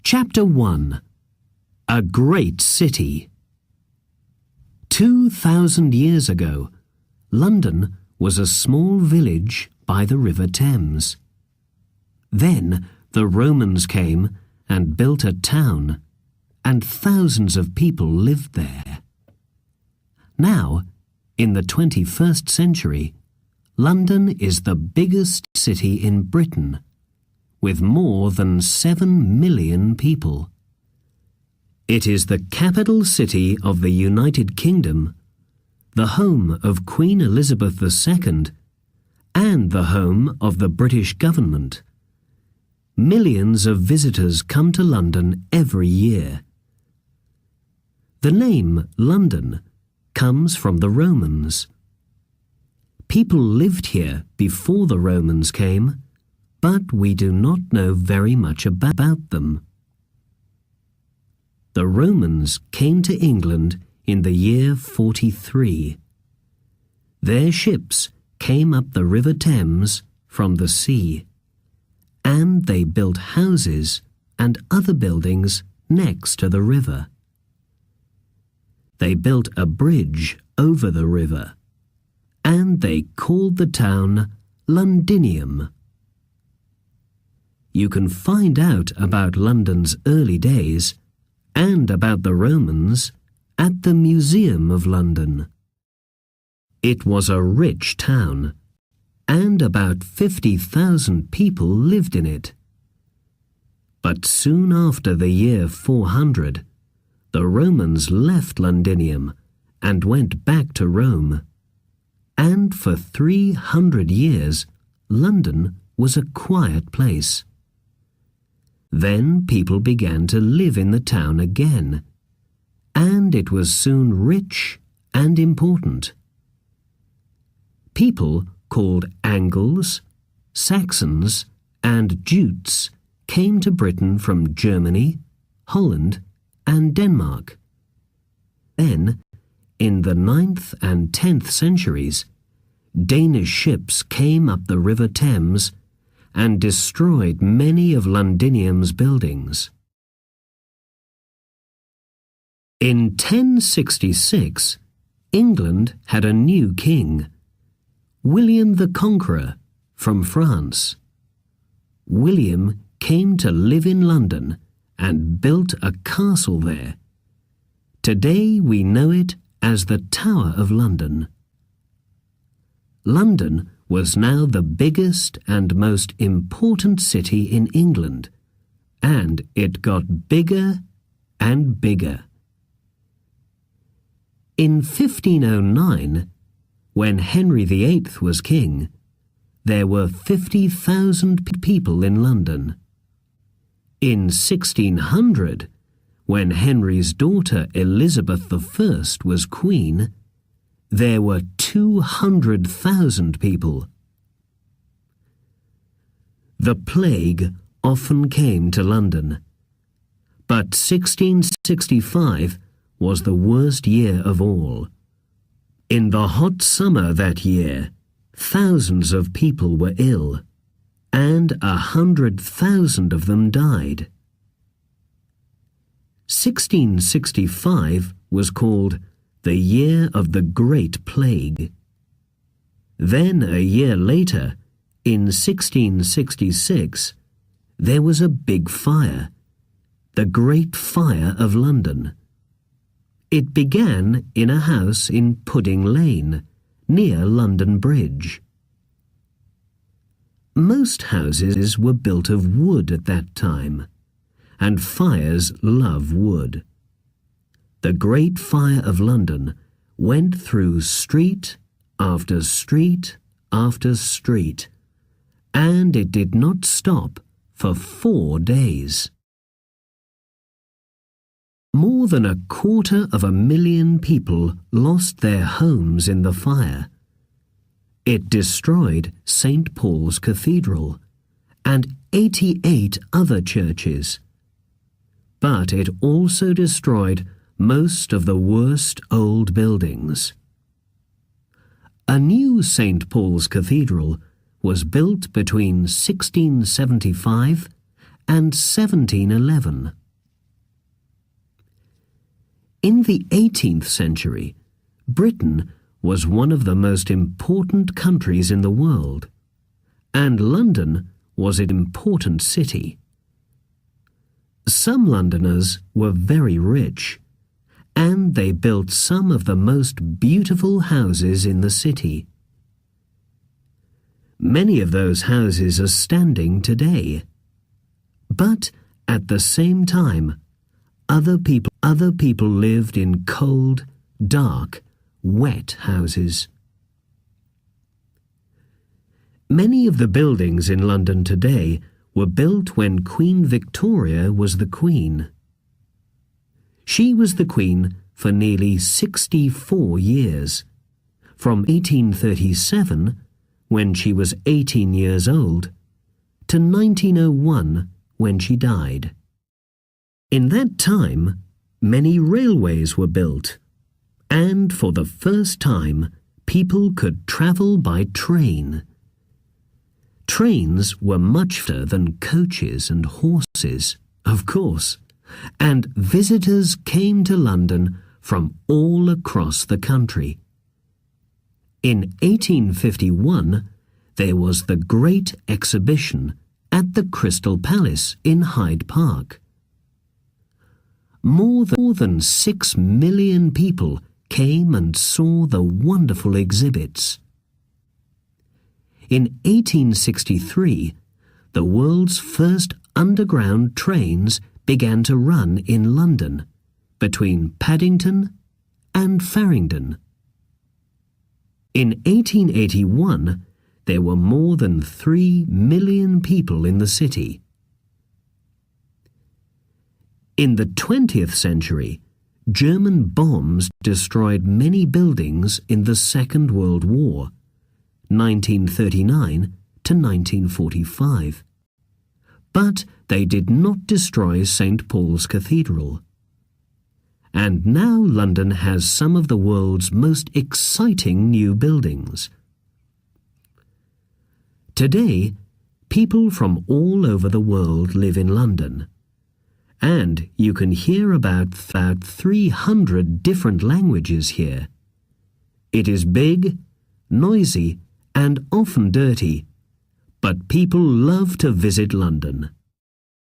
Chapter 1. A Great City. 2,000 years ago, London was a small village by the River Thames. Then the Romans came and built a town, and thousands of people lived there. Now, in the 21st century, London is the biggest city in Britain, with more than 7 million people. It is the capital city of the United Kingdom, the home of Queen Elizabeth II, and the home of the British government. Millions of visitors come to London every year. The name London comes from the Romans. People lived here before the Romans came, but we do not know very much about them. The Romans came to England in the year 43. Their ships came up the River Thames from the sea, and they built houses and other buildings next to the river. They built a bridge over the river, and they called the town Londinium. You can find out about London's early days and about the Romans at the Museum of London. It was a rich town, and about 50,000 people lived in it. But soon after the year 400, the Romans left Londinium and went back to Rome. And for 300 years, London was a quiet place. Then people began to live in the town again, and it was soon rich and important. People called Angles, Saxons, and Jutes came to Britain from Germany, Holland, and Denmark. Then, in the 9th and 10th centuries, Danish ships came up the River Thames and destroyed many of Londinium's buildings. In 1066, England had a new king, William the Conqueror from France. William came to live in London and built a castle there. Today we know it as the Tower of London. London was now the biggest and most important city in England, and it got bigger and bigger. In 1509, when Henry VIII was king, there were 50,000 people in London. In 1600, when Henry's daughter Elizabeth I was queen, there were 200,000 people. The plague often came to London, but 1665 was the worst year of all. In the hot summer that year, thousands of people were ill, and 100,000 of them died. 1665 was called the Year of the Great Plague. Then a year later, in 1666, there was a big fire, the Great Fire of London. It began in a house in Pudding Lane, near London Bridge. Most houses were built of wood at that time, and fires love wood. The Great Fire of London went through street after street after street, and it did not stop for 4 days. More than 250,000 people lost their homes in the fire. It destroyed St. Paul's Cathedral and 88 other churches. But it also destroyed most of the worst old buildings. A new St. Paul's Cathedral was built between 1675 and 1711. In the 18th century, Britain was one of the most important countries in the world, and London was an important city. Some Londoners were very rich, and they built some of the most beautiful houses in the city. Many of those houses are standing today. But at the same time, other people lived in cold, dark, wet houses. Many of the buildings in London today were built when Queen Victoria was the Queen. She was the Queen for nearly 64 years, from 1837, when she was 18 years old, to 1901, when she died. In that time, many railways were built, and for the first time, people could travel by train. Trains were much faster than coaches and horses, of course, and visitors came to London from all across the country. In 1851, there was the Great Exhibition at the Crystal Palace in Hyde Park. More than 6 million people came and saw the wonderful exhibits. In 1863, the world's first underground trains began to run in London, between Paddington and Farringdon. In 1881, there were more than 3 million people in the city. In the 20th century, German bombs destroyed many buildings in the Second World War, 1939 to 1945. But they did not destroy St. Paul's Cathedral. And now London has some of the world's most exciting new buildings. Today, people from all over the world live in London, and you can hear about 300 different languages here. It is big, noisy, and often dirty, but people love to visit London.